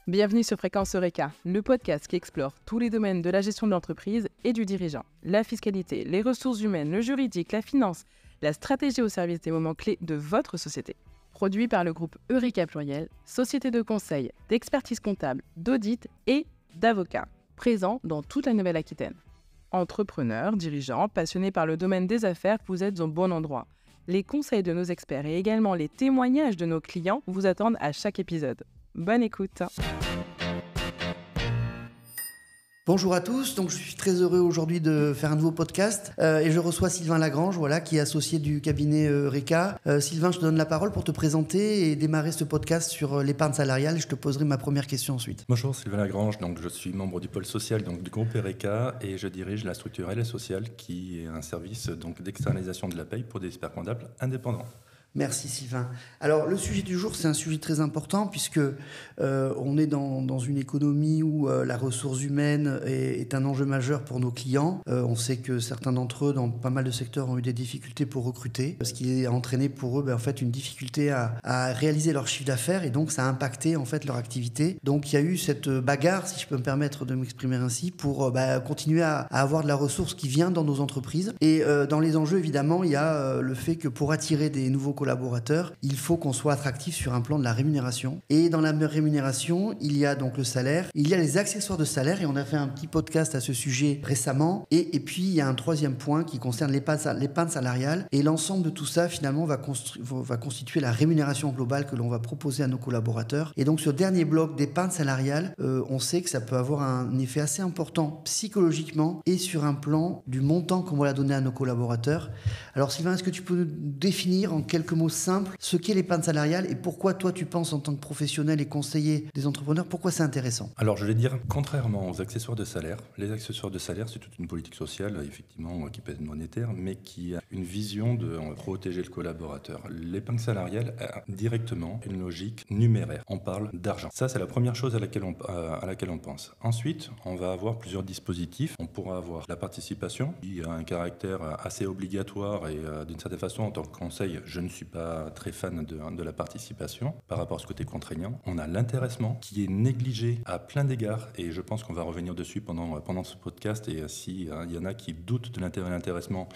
Bienvenue sur Fréquence Eureka, le podcast qui explore tous les domaines de la gestion de l'entreprise et du dirigeant. La fiscalité, les ressources humaines, le juridique, la finance, la stratégie au service des moments clés de votre société. Produit par le groupe Eureka Pluriel, société de conseil, d'expertise comptable, d'audit et d'avocats, présent dans toute la Nouvelle-Aquitaine. Entrepreneurs, dirigeants, passionnés par le domaine des affaires, vous êtes au bon endroit. Les conseils de nos experts et également les témoignages de nos clients vous attendent à chaque épisode. Bonne écoute. Bonjour à tous, donc je suis très heureux aujourd'hui de faire un nouveau podcast et je reçois Sylvain Lagrange, qui est associé du cabinet Eureka. Sylvain, je te donne la parole pour te présenter et démarrer ce podcast sur l'épargne salariale. Je te poserai ma première question ensuite. Bonjour, Sylvain Lagrange, donc je suis membre du pôle social du groupe Eureka et je dirige la structure LS Social qui est un service d'externalisation de la paye pour des experts comptables indépendants. Merci Sylvain. Alors le sujet du jour, c'est un sujet très important puisque on est dans une économie où la ressource humaine est un enjeu majeur pour nos clients. On sait que certains d'entre eux, dans pas mal de secteurs, ont eu des difficultés pour recruter, ce qui a entraîné pour eux une difficulté à réaliser leur chiffre d'affaires et donc ça a impacté en fait leur activité. Donc il y a eu cette bagarre, si je peux me permettre de m'exprimer ainsi, pour continuer à avoir de la ressource qui vient dans nos entreprises. Et dans les enjeux, évidemment, il y a le fait que pour attirer des nouveaux collaborateurs, il faut qu'on soit attractif sur un plan de la rémunération. Et dans la rémunération, il y a donc le salaire, il y a les accessoires de salaire, et on a fait un petit podcast à ce sujet récemment. Et puis, il y a un troisième point qui concerne l'épargne salariale. Et l'ensemble de tout ça, finalement, va constituer la rémunération globale que l'on va proposer à nos collaborateurs. Et donc, ce dernier bloc d'épargne salariale, on sait que ça peut avoir un effet assez important psychologiquement et sur un plan du montant qu'on va donner à nos collaborateurs. Alors, Sylvain, est-ce que tu peux nous définir en quelques mots simples ce qu'est l'épargne salariale et pourquoi toi tu penses en tant que professionnel et conseiller des entrepreneurs, pourquoi c'est intéressant? Alors je vais dire, contrairement aux accessoires de salaire, les accessoires de salaire c'est toute une politique sociale effectivement qui peut être monétaire mais qui a une vision de protéger le collaborateur. L'épargne salariale a directement une logique numéraire, on parle d'argent. Ça c'est la première chose à laquelle on pense. Ensuite on va avoir plusieurs dispositifs, on pourra avoir la participation qui a un caractère assez obligatoire et d'une certaine façon en tant que conseil je ne suis pas très fan de la participation par rapport à ce côté contraignant. On a l'intéressement qui est négligé à plein d'égards et je pense qu'on va revenir dessus pendant ce podcast et s'il y en a qui doutent de l'intérêt de l'intéressement,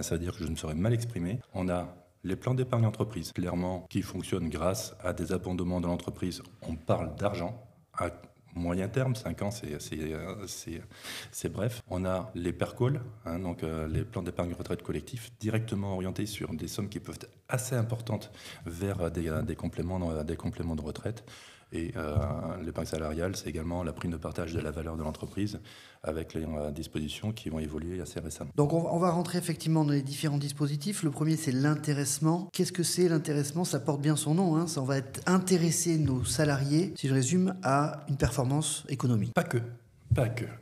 ça veut dire que je me serais mal exprimé. On a les plans d'épargne entreprise, clairement, qui fonctionnent grâce à des abondements de l'entreprise. On parle d'argent à moyen terme, 5 ans, c'est bref. On a les PERCOL, donc les plans d'épargne retraite collectif, directement orientés sur des sommes qui peuvent être assez importantes vers des compléments de retraite. Et l'épargne salariale, c'est également la prime de partage de la valeur de l'entreprise avec les dispositions qui vont évoluer assez récemment. Donc on va rentrer effectivement dans les différents dispositifs. Le premier, c'est l'intéressement. Qu'est-ce que c'est l'intéressement? Ça porte bien son nom. Ça, on va intéresser nos salariés, si je résume, à une performance économique. Pas que.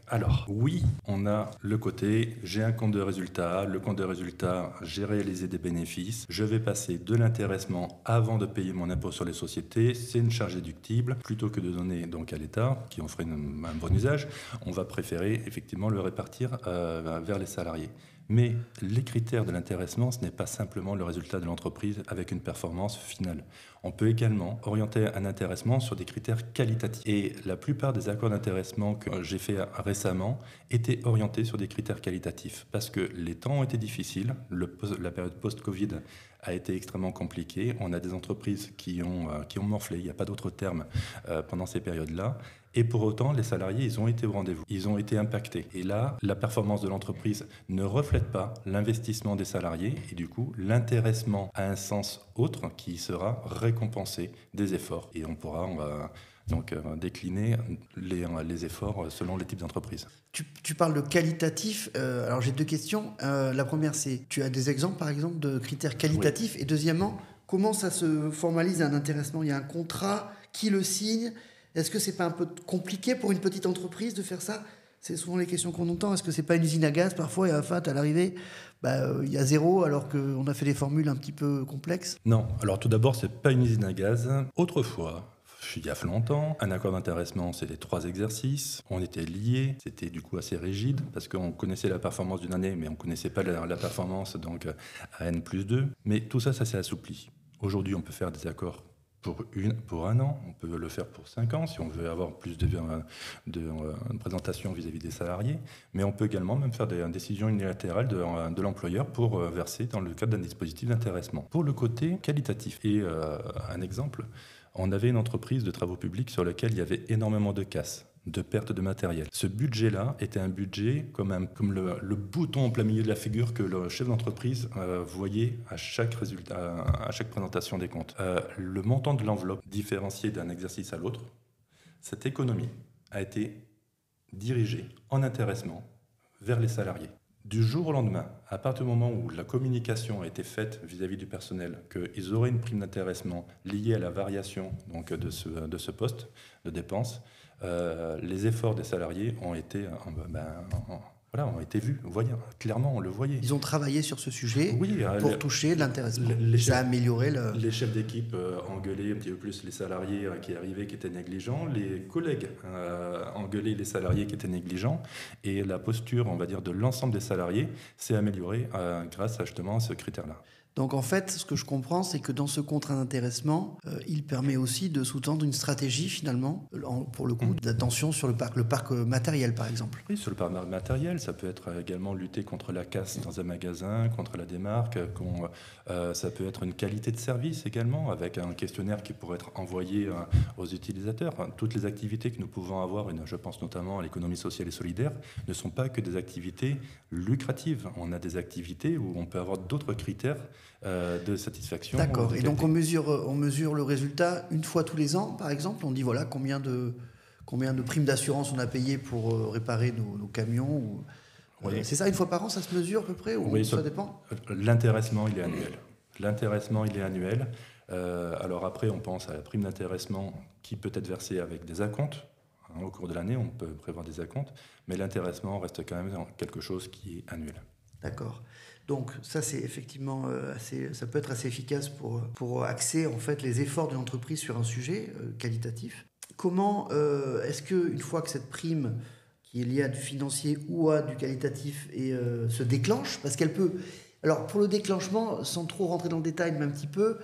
Alors, oui, on a le côté, j'ai un compte de résultat, le compte de résultat, j'ai réalisé des bénéfices, je vais passer de l'intéressement avant de payer mon impôt sur les sociétés, c'est une charge déductible, plutôt que de donner donc à l'État, qui en ferait un bon usage, on va préférer effectivement le répartir vers les salariés. Mais les critères de l'intéressement, ce n'est pas simplement le résultat de l'entreprise avec une performance finale. On peut également orienter un intéressement sur des critères qualitatifs. Et la plupart des accords d'intéressement que j'ai fait récemment étaient orientés sur des critères qualitatifs. Parce que les temps ont été difficiles, la période post-Covid a été extrêmement compliquée. On a des entreprises qui ont morflé, il n'y a pas d'autre terme, pendant ces périodes-là. Et pour autant, les salariés, ils ont été au rendez-vous, ils ont été impactés. Et là, la performance de l'entreprise ne reflète pas l'investissement des salariés et du coup, l'intéressement a un sens autre qui sera récompensé des efforts. Et on va donc décliner les efforts selon les types d'entreprises. Tu parles de qualitatif. Alors j'ai deux questions. La première, c'est, tu as des exemples par exemple de critères qualitatifs? Oui. Et deuxièmement, comment ça se formalise un intéressement? Il y a un contrat, qui le signe? Est-ce que c'est pas un peu compliqué pour une petite entreprise de faire ça? C'est souvent les questions qu'on entend. Est-ce que c'est pas une usine à gaz parfois et à la fin, à l'arrivée, il y a zéro alors qu'on a fait des formules un petit peu complexes? Non. Alors tout d'abord, c'est pas une usine à gaz. Autrefois, il y a longtemps. Un accord d'intéressement, c'était 3 exercices. On était liés. C'était du coup assez rigide parce qu'on connaissait la performance d'une année, mais on ne connaissait pas la performance donc à N+2. Mais tout ça, ça s'est assoupli. Aujourd'hui, on peut faire des accords pour 1 an, on peut le faire pour 5 ans si on veut avoir plus de présentation vis-à-vis des salariés, mais on peut également même faire des décisions unilatérales de l'employeur pour verser dans le cadre d'un dispositif d'intéressement. Pour le côté qualitatif, et un exemple, on avait une entreprise de travaux publics sur laquelle il y avait énormément de casses, de pertes de matériel. Ce budget-là était un budget comme le bouton en plein milieu de la figure que le chef d'entreprise voyait à chaque résultat, à chaque présentation des comptes. Le montant de l'enveloppe différencié d'un exercice à l'autre, cette économie a été dirigée en intéressement vers les salariés. Du jour au lendemain, à partir du moment où la communication a été faite vis-à-vis du personnel, qu'ils auraient une prime d'intéressement liée à la variation donc, de ce poste de dépenses, les efforts des salariés ont été vus, clairement on le voyait. Ils ont travaillé sur ce sujet pour toucher de l'intéressement. Ça a amélioré Les chefs d'équipe engueulaient un petit peu plus les salariés qui arrivaient, qui étaient négligents. Les collègues engueulaient les salariés qui étaient négligents. Et la posture, on va dire, de l'ensemble des salariés s'est améliorée grâce à justement ce critère-là. Donc en fait, ce que je comprends, c'est que dans ce contrat d'intéressement, il permet aussi de sous-tendre une stratégie finalement, pour le coup, d'attention sur le parc matériel par exemple. Oui, sur le parc matériel, ça peut être également lutter contre la casse dans un magasin, contre la démarque, ça peut être une qualité de service également, avec un questionnaire qui pourrait être envoyé aux utilisateurs. Toutes les activités que nous pouvons avoir, et je pense notamment à l'économie sociale et solidaire, ne sont pas que des activités lucratives. On a des activités où on peut avoir d'autres critères de satisfaction. D'accord. Et donc on mesure le résultat une fois tous les ans, par exemple. On dit voilà combien de primes d'assurance on a payé pour réparer nos camions. Oui. C'est ça, une fois par an, ça se mesure à peu près ou oui, ça dépend. L'intéressement, il est annuel. Alors après, on pense à la prime d'intéressement qui peut être versée avec des acomptes. Au cours de l'année, on peut prévoir des acomptes, mais l'intéressement reste quand même quelque chose qui est annuel. D'accord. Donc ça, c'est effectivement ça peut être assez efficace pour axer en fait les efforts de l'entreprise sur un sujet qualitatif. Comment est-ce qu'une fois que cette prime qui est liée à du financier ou à du qualitatif se déclenche, parce qu'elle peut... Alors pour le déclenchement, sans trop rentrer dans le détail, mais un petit peu,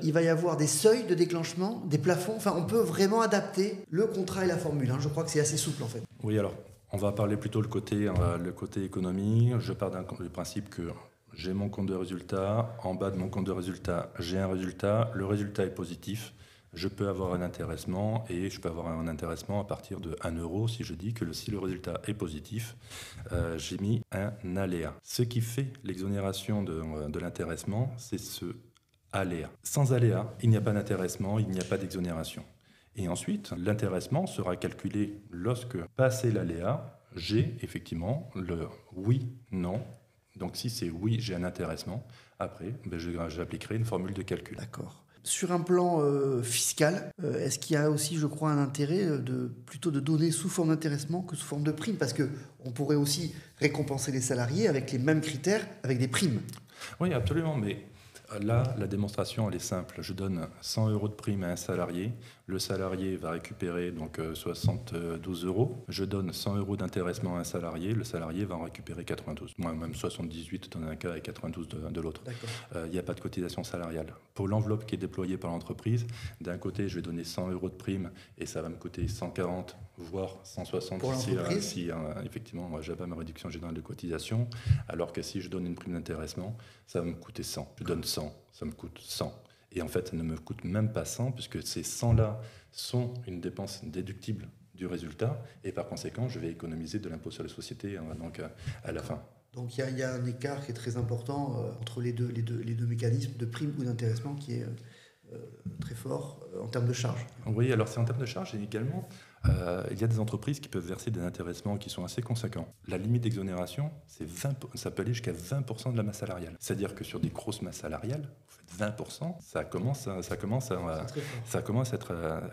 il va y avoir des seuils de déclenchement, des plafonds, enfin on peut vraiment adapter le contrat et la formule. Je crois que c'est assez souple en fait. Oui, alors on va parler plutôt le côté économie. Je pars du principe que j'ai mon compte de résultat. En bas de mon compte de résultat, j'ai un résultat. Le résultat est positif. Je peux avoir un intéressement et je peux avoir un intéressement à partir de 1 euro si je dis que si le résultat est positif, j'ai mis un aléa. Ce qui fait l'exonération de l'intéressement, c'est ce aléa. Sans aléa, il n'y a pas d'intéressement, il n'y a pas d'exonération. Et ensuite, l'intéressement sera calculé lorsque, passé l'aléa, j'ai effectivement le oui, non. Donc si c'est oui, j'ai un intéressement, après, j'appliquerai une formule de calcul. D'accord. Sur un plan fiscal, est-ce qu'il y a aussi, je crois, un intérêt plutôt de donner sous forme d'intéressement que sous forme de prime? Parce qu'on pourrait aussi récompenser les salariés avec les mêmes critères, avec des primes. Oui, absolument, mais... Là, la démonstration, elle est simple. Je donne 100 euros de prime à un salarié. Le salarié va récupérer donc 72 euros. Je donne 100 euros d'intéressement à un salarié. Le salarié va en récupérer 92. Moi, même 78 dans un cas et 92 de l'autre. Il n'y a pas de cotisation salariale. Pour l'enveloppe qui est déployée par l'entreprise, d'un côté, je vais donner 100 euros de prime et ça va me coûter 140, voire 160 si effectivement, moi, j'ai pas ma réduction générale de cotisation. Alors que si je donne une prime d'intéressement, ça va me coûter 100. Je donne 100, ça me coûte 100. Et en fait, ça ne me coûte même pas 100, puisque ces 100-là sont une dépense déductible du résultat, et par conséquent, je vais économiser de l'impôt sur les sociétés donc, à la fin. Donc il y a un écart qui est très important entre les deux mécanismes de prime ou d'intéressement qui est très fort en termes de charges. Oui, alors c'est en termes de charges, et également, il y a des entreprises qui peuvent verser des intéressements qui sont assez conséquents. La limite d'exonération, ça peut aller jusqu'à 20% de la masse salariale. C'est-à-dire que sur des grosses masses salariales, vous 20%, ça commence à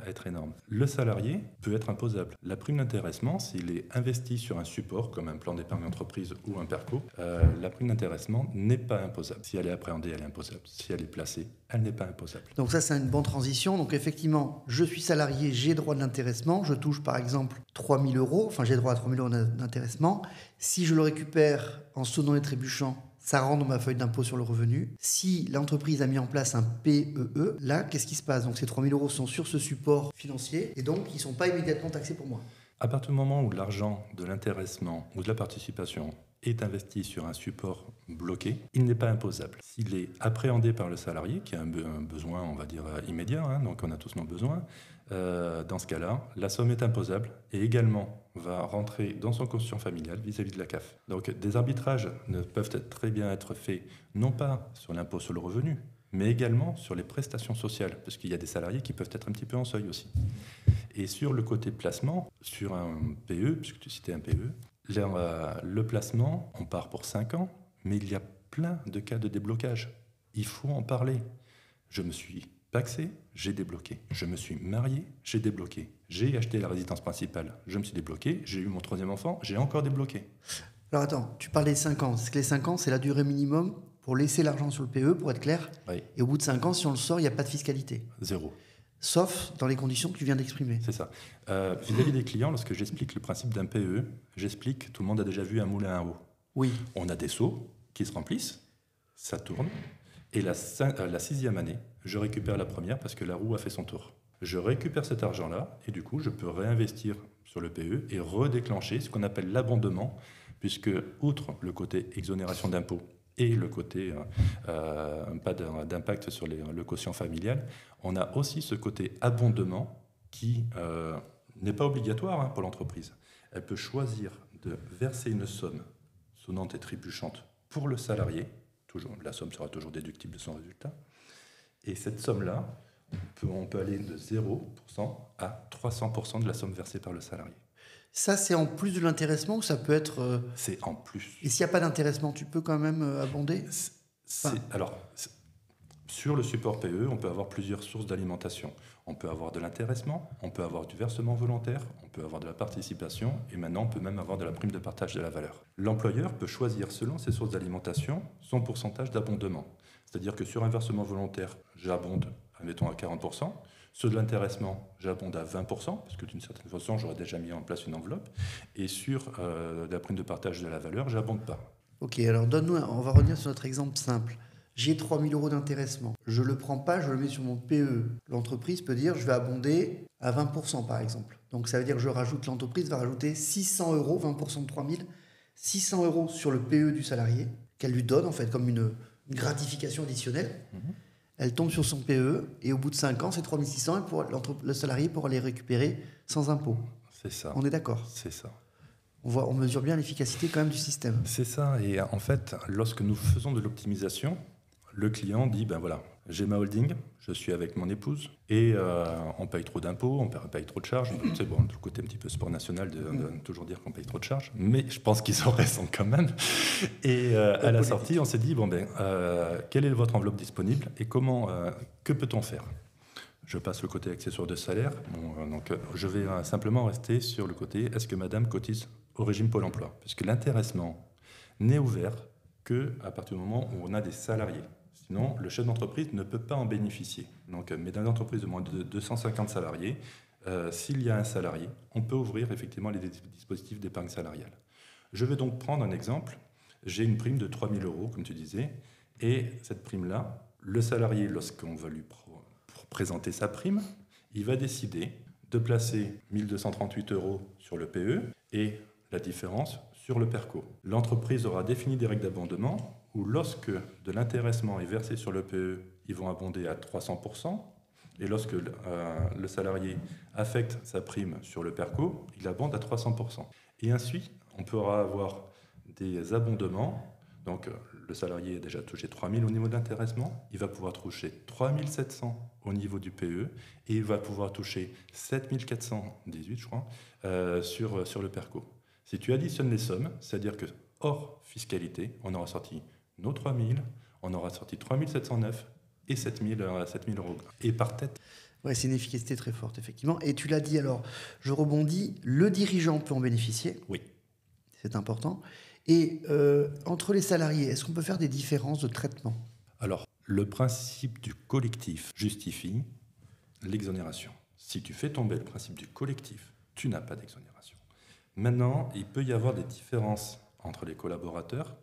être énorme. Le salarié peut être imposable. La prime d'intéressement, s'il est investi sur un support, comme un plan d'épargne entreprise ou un PERCO, la prime d'intéressement n'est pas imposable. Si elle est appréhendée, elle est imposable. Si elle est placée, elle n'est pas imposable. Donc ça, c'est une bonne transition. Donc effectivement, je suis salarié, j'ai droit de l'intéressement. Je touche par exemple 3 000 €. Enfin, j'ai droit à 3 000 € d'intéressement. Si je le récupère en sonnant et trébuchant, ça rentre dans ma feuille d'impôt sur le revenu. Si l'entreprise a mis en place un PEE, là, qu'est-ce qui se passe? Donc ces 3 000 € sont sur ce support financier et donc ils ne sont pas immédiatement taxés pour moi. À partir du moment où l'argent de l'intéressement ou de la participation est investi sur un support bloqué, il n'est pas imposable. S'il est appréhendé par le salarié, qui a un besoin, on va dire, immédiat, donc on a tous nos besoins, dans ce cas-là, la somme est imposable et également va rentrer dans son quotient familial vis-à-vis de la CAF. Donc des arbitrages peuvent très bien être faits, non pas sur l'impôt sur le revenu, mais également sur les prestations sociales, parce qu'il y a des salariés qui peuvent être un petit peu en seuil aussi. Et sur le côté placement, sur un PE, puisque tu citais un PE, le placement, on part pour 5 ans, mais il y a plein de cas de déblocage. Il faut en parler. Je me suis pacsé, j'ai débloqué. Je me suis marié, j'ai débloqué. J'ai acheté la résidence principale, je me suis débloqué. J'ai eu mon 3e enfant, j'ai encore débloqué. Alors attends, tu parlais de 5 ans. Est-ce que les 5 ans, c'est la durée minimum pour laisser l'argent sur le PE, pour être clair? Oui. Et au bout de 5 ans, si on le sort, il n'y a pas de fiscalité? 0. Sauf dans les conditions que tu viens d'exprimer. C'est ça. Vis-à-vis des clients, lorsque j'explique le principe d'un PE, j'explique, tout le monde a déjà vu un moulin à eau. Oui. On a des seaux qui se remplissent, ça tourne, et la 6e année, je récupère la première parce que la roue a fait son tour. Je récupère cet argent-là, et du coup, je peux réinvestir sur le PE et redéclencher ce qu'on appelle l'abondement, puisque, outre le côté exonération d'impôts, et le côté pas d'impact sur le quotient familial, on a aussi ce côté abondement qui n'est pas obligatoire pour l'entreprise. Elle peut choisir de verser une somme sonnante et trébuchante pour le salarié. La somme sera toujours déductible de son résultat. Et cette somme-là, on peut aller de 0% à 300% de la somme versée par le salarié. Ça, c'est en plus de l'intéressement ou ça peut être... C'est en plus. Et s'il n'y a pas d'intéressement, tu peux quand même abonder? Sur le support PE, on peut avoir plusieurs sources d'alimentation. On peut avoir de l'intéressement, on peut avoir du versement volontaire, on peut avoir de la participation, et maintenant on peut même avoir de la prime de partage de la valeur. L'employeur peut choisir, selon ses sources d'alimentation, son pourcentage d'abondement. C'est-à-dire que sur un versement volontaire, j'abonde, admettons, à 40%. Ceux de l'intéressement, j'abonde à 20%, parce que d'une certaine façon, j'aurais déjà mis en place une enveloppe. Et sur la prime de partage de la valeur, j'abonde pas. Ok, alors donne-nous, on va revenir sur notre exemple simple. J'ai 3 000 € d'intéressement. Je ne le prends pas, je le mets sur mon PE. L'entreprise peut dire, je vais abonder à 20% par exemple. Donc ça veut dire que l'entreprise va rajouter 600 €, 20% de 3 000, 600 € sur le PE du salarié, qu'elle lui donne en fait comme une gratification additionnelle. Elle tombe sur son PE et au bout de 5 ans, c'est 3 600 et le salarié pourra les récupérer sans impôt. C'est ça. On est d'accord? C'est ça. On mesure bien l'efficacité quand même du système. C'est ça. Et en fait, lorsque nous faisons de l'optimisation, le client dit, ben voilà, j'ai ma holding, je suis avec mon épouse et on paye trop d'impôts, on paye trop de charges. C'est bon, le côté un petit peu sport national de toujours dire qu'on paye trop de charges, mais je pense qu'ils en restent quand même. Et à la sortie, on s'est dit, quelle est votre enveloppe disponible et que peut-on faire? Je passe le côté accessoire de salaire. Donc, je vais simplement rester sur le côté, est-ce que madame cotise au régime Pôle emploi? Puisque l'intéressement n'est ouvert qu'à partir du moment où on a des salariés. Sinon, le chef d'entreprise ne peut pas en bénéficier. Donc, mais dans une entreprise de moins de 250 salariés, s'il y a un salarié, on peut ouvrir effectivement les dispositifs d'épargne salariale. Je vais donc prendre un exemple. J'ai une prime de 3 000 €, comme tu disais, et cette prime-là, le salarié, lorsqu'on va lui présenter sa prime, il va décider de placer 1 238 € sur le PE et la différence sur le PERCO. L'entreprise aura défini des règles d'abondement où lorsque de l'intéressement est versé sur le PE, ils vont abonder à 300%, et lorsque le salarié affecte sa prime sur le PERCO, il abonde à 300%. Et ainsi, on pourra avoir des abondements. Donc, le salarié a déjà touché 3 000 au niveau de l'intéressement, il va pouvoir toucher 3 700 au niveau du PE, et il va pouvoir toucher 7 418, je crois, sur le PERCO. Si tu additionnes les sommes, c'est-à-dire que hors fiscalité, on aura sorti nos 3 000, on aura sorti 3 709, et 7 000 euros. Et par tête. Ouais, c'est une efficacité très forte, effectivement. Et tu l'as dit, alors, je rebondis, le dirigeant peut en bénéficier. Oui. C'est important. Et entre les salariés, est-ce qu'on peut faire des différences de traitement ? Alors, le principe du collectif justifie l'exonération. Si tu fais tomber le principe du collectif, tu n'as pas d'exonération. Maintenant, il peut y avoir des différences entre les collaborateurs.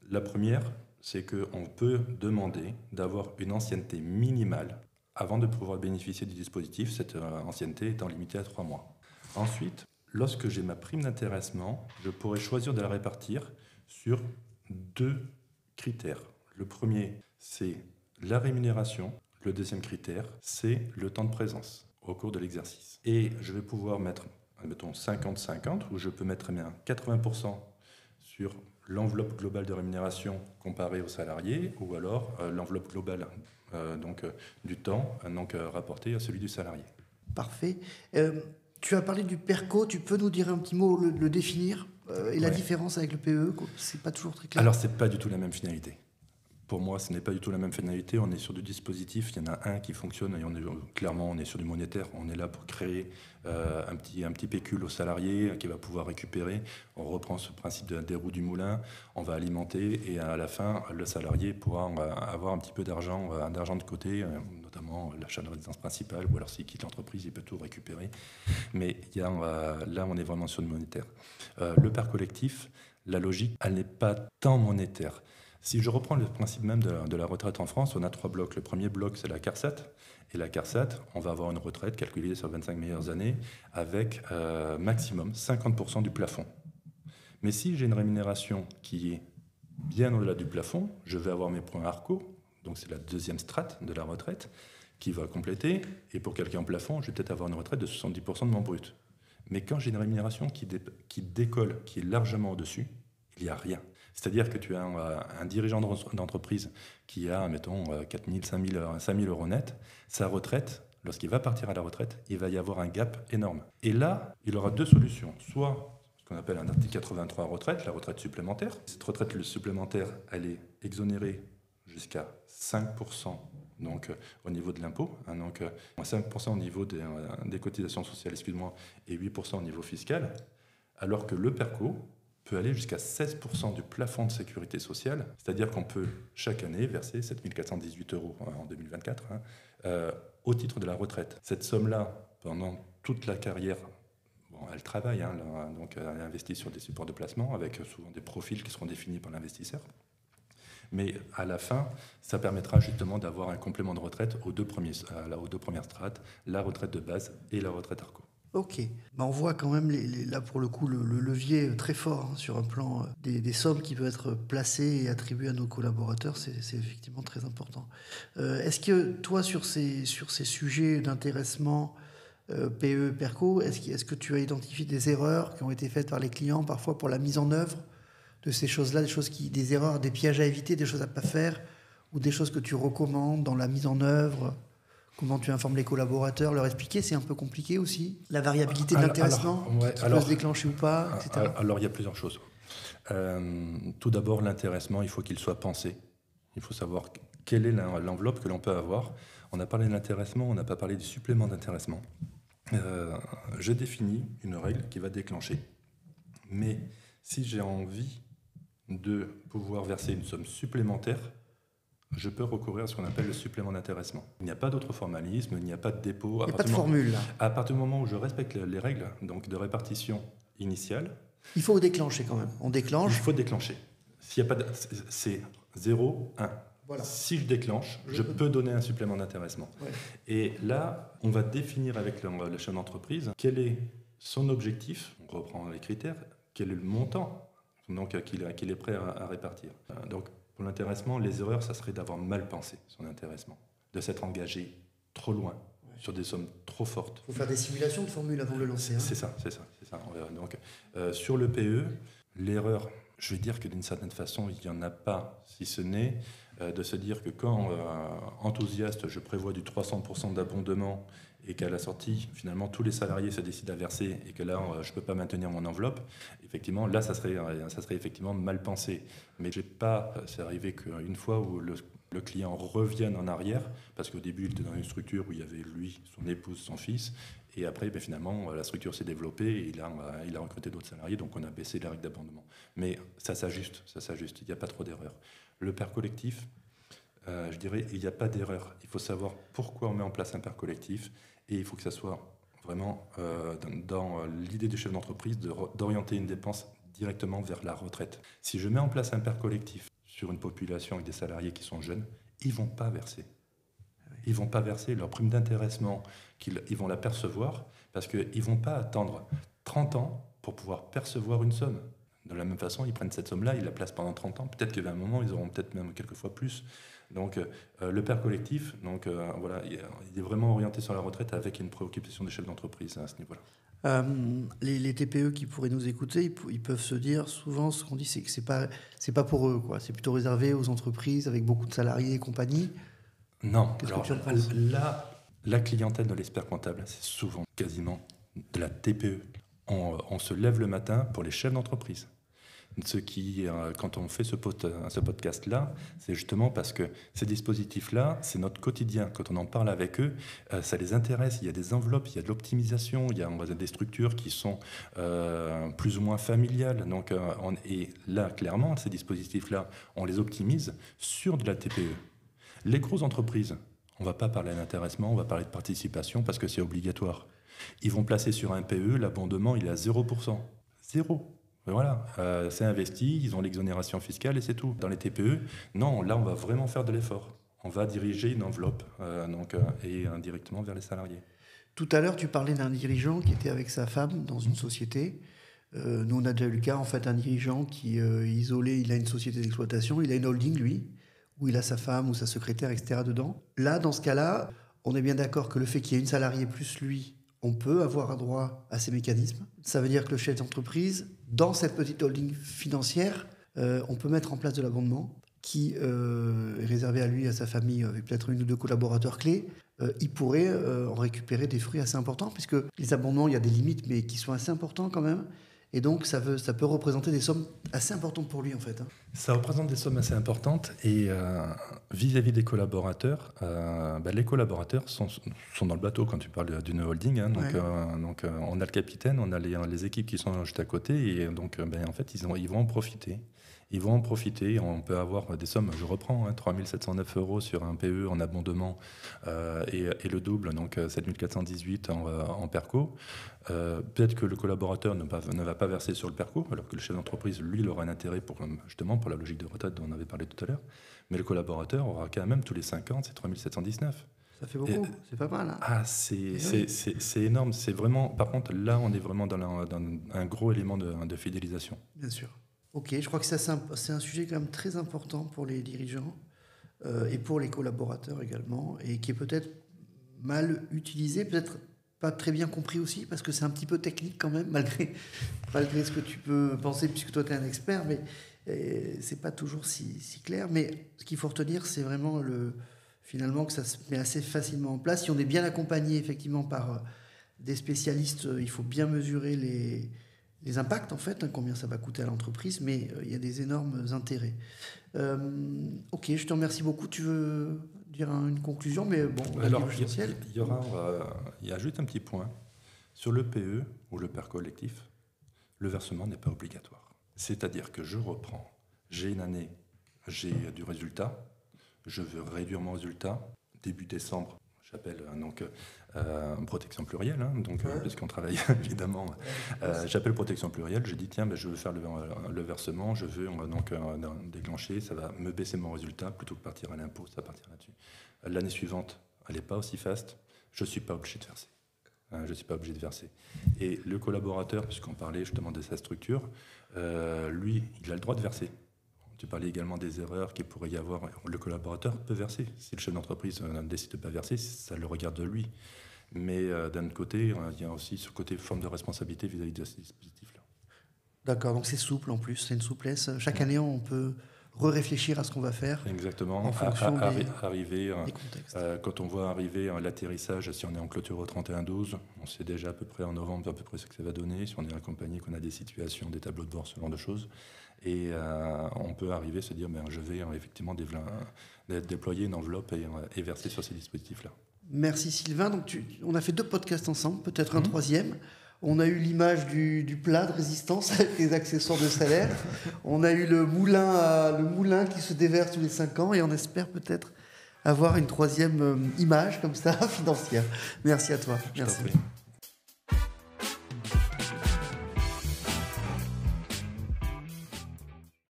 La première, c'est qu'on peut demander d'avoir une ancienneté minimale avant de pouvoir bénéficier du dispositif, cette ancienneté étant limitée à 3 mois. Ensuite, lorsque j'ai ma prime d'intéressement, je pourrais choisir de la répartir sur 2 critères. Le premier, c'est la rémunération. Le deuxième critère, c'est le temps de présence au cours de l'exercice. Et je vais pouvoir mettre, admettons, 50-50, où je peux mettre 80% sur l'enveloppe globale de rémunération comparée aux salariés, ou alors l'enveloppe globale du temps rapporté à celui du salarié. Parfait. Tu as parlé du PERCO, tu peux nous dire un petit mot, le définir et la différence avec le PEE, c'est pas toujours très clair. Alors, c'est pas du tout la même finalité. Pour moi, ce n'est pas du tout la même finalité. On est sur du dispositif. Il y en a un qui fonctionne et on est sur du monétaire. On est là pour créer un petit pécule au salarié qui va pouvoir récupérer. On reprend ce principe des roues du moulin. On va alimenter et à la fin, le salarié pourra avoir un petit peu d'argent de côté, notamment l'achat de résidence principale. Ou alors s'il quitte l'entreprise, il peut tout récupérer. Mais là, on est vraiment sur du monétaire. Le père collectif, la logique, elle n'est pas tant monétaire. Si je reprends le principe même de la retraite en France, on a 3 blocs. Le premier bloc, c'est la CARSAT. Et la CARSAT, on va avoir une retraite calculée sur 25 meilleures années avec maximum 50% du plafond. Mais si j'ai une rémunération qui est bien au-delà du plafond, je vais avoir mes points ARCO, donc c'est la deuxième strate de la retraite, qui va compléter. Et pour quelqu'un en plafond, je vais peut-être avoir une retraite de 70% de mon brut. Mais quand j'ai une rémunération qui décolle, qui est largement au-dessus, il n'y a rien. C'est-à-dire que tu as un dirigeant d'entreprise qui a, mettons, 4 000, 5 000 euros net, sa retraite, lorsqu'il va partir à la retraite, il va y avoir un gap énorme. Et là, il aura 2 solutions. Soit ce qu'on appelle un article 83 retraite, la retraite supplémentaire. Cette retraite supplémentaire, elle est exonérée jusqu'à 5% donc, au niveau de l'impôt, 5% au niveau des cotisations sociales, et 8% au niveau fiscal, alors que le PERCO peut aller jusqu'à 16% du plafond de sécurité sociale, c'est-à-dire qu'on peut chaque année verser 7 418 euros en 2024 au titre de la retraite. Cette somme-là, pendant toute la carrière, elle travaille, donc elle investit sur des supports de placement avec souvent des profils qui seront définis par l'investisseur. Mais à la fin, ça permettra justement d'avoir un complément de retraite aux deux premières strates, la retraite de base et la retraite ARCO. Ok, on voit quand même là pour le coup le levier très fort sur un plan des sommes qui peuvent être placées et attribuées à nos collaborateurs, c'est effectivement très important. Est-ce que toi sur ces sujets d'intéressement PE, PERCO, est-ce que tu as identifié des erreurs qui ont été faites par les clients parfois pour la mise en œuvre de ces choses-là, des erreurs, des pièges à éviter, des choses à ne pas faire, ou des choses que tu recommandes dans la mise en œuvre? Comment tu informes les collaborateurs, leur expliquer, c'est un peu compliqué aussi. La variabilité de l'intéressement, qui peut se déclencher ou pas, etc. Alors, il y a plusieurs choses. Tout d'abord, l'intéressement, il faut qu'il soit pensé. Il faut savoir quelle est l'enveloppe que l'on peut avoir. On a parlé de l'intéressement, on n'a pas parlé du supplément d'intéressement. Je définis une règle qui va déclencher. Mais si j'ai envie de pouvoir verser une somme supplémentaire, je peux recourir à ce qu'on appelle le supplément d'intéressement. Il n'y a pas d'autre formalisme, il n'y a pas de dépôt. Il n'y a pas de formule, là. À partir du moment où je respecte les règles donc de répartition initiale... Il faut déclencher quand même. On déclenche. Il faut déclencher. S'il y a pas c'est 0, 1. Voilà. Si je déclenche, je peux donner un supplément d'intéressement. Ouais. Et là, on va définir avec le chef d'entreprise quel est son objectif. On reprend les critères. Quel est le montant qu'il est prêt à répartir. Donc, pour l'intéressement, les erreurs, ça serait d'avoir mal pensé son intéressement, de s'être engagé trop loin, sur des sommes trop fortes. Il faut faire des simulations de formules avant de le lancer. C'est ça. Donc, sur le PE, l'erreur, je vais dire que d'une certaine façon, il n'y en a pas, si ce n'est de se dire que quand, enthousiaste, je prévois du 300% d'abondement et qu'à la sortie, finalement, tous les salariés se décident à verser et que là, je ne peux pas maintenir mon enveloppe, effectivement, là, ça serait effectivement mal pensé. Mais c'est arrivé qu'une fois où le le client revienne en arrière, parce qu'au début, il était dans une structure où il y avait lui, son épouse, son fils, et après, finalement, la structure s'est développée et il a recruté d'autres salariés, donc on a baissé les règles d'abandonnement. Mais ça s'ajuste, il n'y a pas trop d'erreurs. Le père collectif, je dirais, il n'y a pas d'erreur. Il faut savoir pourquoi on met en place un père collectif, et il faut que ça soit vraiment dans l'idée du chef d'entreprise d'orienter une dépense directement vers la retraite. Si je mets en place un père collectif sur une population avec des salariés qui sont jeunes, ils ne vont pas verser. Ils ne vont pas verser leur prime d'intéressement, ils vont la percevoir, parce qu'ils ne vont pas attendre 30 ans pour pouvoir percevoir une somme. De la même façon, ils prennent cette somme-là, ils la placent pendant 30 ans, peut-être qu'à un moment, ils auront peut-être même quelquefois plus. Donc le père collectif, voilà, il est vraiment orienté sur la retraite avec une préoccupation des chefs d'entreprise à ce niveau-là. Les TPE qui pourraient nous écouter, ils peuvent se dire souvent, ce qu'on dit, c'est que c'est pas pour eux, quoi. C'est plutôt réservé aux entreprises avec beaucoup de salariés et compagnie. Non, alors là, la clientèle de l'expert comptable, c'est souvent quasiment de la TPE. On se lève le matin pour les chefs d'entreprise. Ce qui, quand on fait ce podcast-là, c'est justement parce que ces dispositifs-là, c'est notre quotidien. Quand on en parle avec eux, ça les intéresse. Il y a des enveloppes, il y a de l'optimisation, il y a des structures qui sont plus ou moins familiales. Donc, et là, clairement, ces dispositifs-là, on les optimise sur de la TPE. Les grosses entreprises, on ne va pas parler d'intéressement, on va parler de participation parce que c'est obligatoire. Ils vont placer sur un PE, l'abondement, il est à 0%. 0%. Voilà, c'est investi, ils ont l'exonération fiscale et c'est tout. Dans les TPE, non, là, on va vraiment faire de l'effort. On va diriger une enveloppe et indirectement vers les salariés. Tout à l'heure, tu parlais d'un dirigeant qui était avec sa femme dans une société. Nous, on a déjà eu le cas, en fait, un dirigeant qui est isolé, il a une société d'exploitation, il a une holding, lui, où il a sa femme ou sa secrétaire, etc. dedans. Là, dans ce cas-là, on est bien d'accord que le fait qu'il y ait une salariée plus lui, on peut avoir un droit à ces mécanismes. Ça veut dire que le chef d'entreprise, dans cette petite holding financière, on peut mettre en place de l'abondement qui est réservé à lui et à sa famille avec peut-être une ou deux collaborateurs clés. Il pourrait en récupérer des fruits assez importants, puisque les abondements, il y a des limites, mais qui sont assez importants quand même. Et donc, ça peut représenter des sommes assez importantes pour lui, en fait. Ça représente des sommes assez importantes. Et vis-à-vis des collaborateurs, les collaborateurs sont dans le bateau quand tu parles d'une holding. Hein, donc, on a le capitaine, on a les équipes qui sont juste à côté. Et donc, en fait, ils vont en profiter. Ils vont en profiter. On peut avoir des sommes, je reprends, 3 709 € sur un PE en abondement et le double, donc 7 418 en PERCO. Peut-être que le collaborateur ne va pas verser sur le PERCO, alors que le chef d'entreprise, lui, il aura un intérêt pour la logique de retraite dont on avait parlé tout à l'heure. Mais le collaborateur aura quand même tous les 5 ans, c'est 3 719. Ça fait beaucoup, c'est pas mal. Hein. Ah, c'est énorme. C'est vraiment, par contre, là, on est vraiment dans un gros élément de fidélisation. Bien sûr. Ok, je crois que ça, c'est un sujet quand même très important pour les dirigeants et pour les collaborateurs également, et qui est peut-être mal utilisé, peut-être pas très bien compris aussi, parce que c'est un petit peu technique quand même, malgré ce que tu peux penser, puisque toi tu es un expert, mais c'est pas toujours si clair. Mais ce qu'il faut retenir, c'est vraiment finalement que ça se met assez facilement en place. Si on est bien accompagné effectivement par des spécialistes, il faut bien mesurer les impacts, en fait, combien ça va coûter à l'entreprise, mais il y a des énormes intérêts. Ok, je te remercie beaucoup. Tu veux dire une conclusion, mais bon, alors, il y a juste un petit point. Sur le PE ou le père collectif, le versement n'est pas obligatoire. C'est-à-dire que je reprends, j'ai une année, j'ai du résultat, je veux réduire mon résultat, début décembre, j'appelle protection plurielle, puisqu'on travaille évidemment. J'appelle protection plurielle, je dis tiens, je veux faire le versement, je veux déclencher, ça va me baisser mon résultat, plutôt que partir à l'impôt, ça partira là-dessus. L'année suivante, elle n'est pas aussi faste, je ne suis pas obligé de verser. Je ne suis pas obligé de verser. Et le collaborateur, puisqu'on parlait justement de sa structure, lui, il a le droit de verser. Tu parlais également des erreurs qu'il pourrait y avoir. Le collaborateur peut verser. Si le chef d'entreprise décide de ne pas verser, ça le regarde lui. Mais d'un autre côté, il y a aussi ce côté forme de responsabilité vis-à-vis de ces dispositifs-là. D'accord, donc c'est souple en plus, c'est une souplesse. Chaque année, on peut réfléchir à ce qu'on va faire. Exactement. En fonction des contextes. Quand on voit arriver l'atterrissage, si on est en clôture au 31-12, on sait déjà à peu près en novembre à peu près ce que ça va donner, si on est accompagné, qu'on a des situations, des tableaux de bord, ce genre de choses. Et on peut arriver à se dire, je vais effectivement déployer une enveloppe et verser sur ces dispositifs-là. Merci Sylvain. Donc on a fait 2 podcasts ensemble, peut-être un troisième. On a eu l'image du plat de résistance avec les accessoires de salaire. On a eu le moulin qui se déverse tous les 5 ans et on espère peut-être avoir une 3e image comme ça financière. Merci à toi. Merci.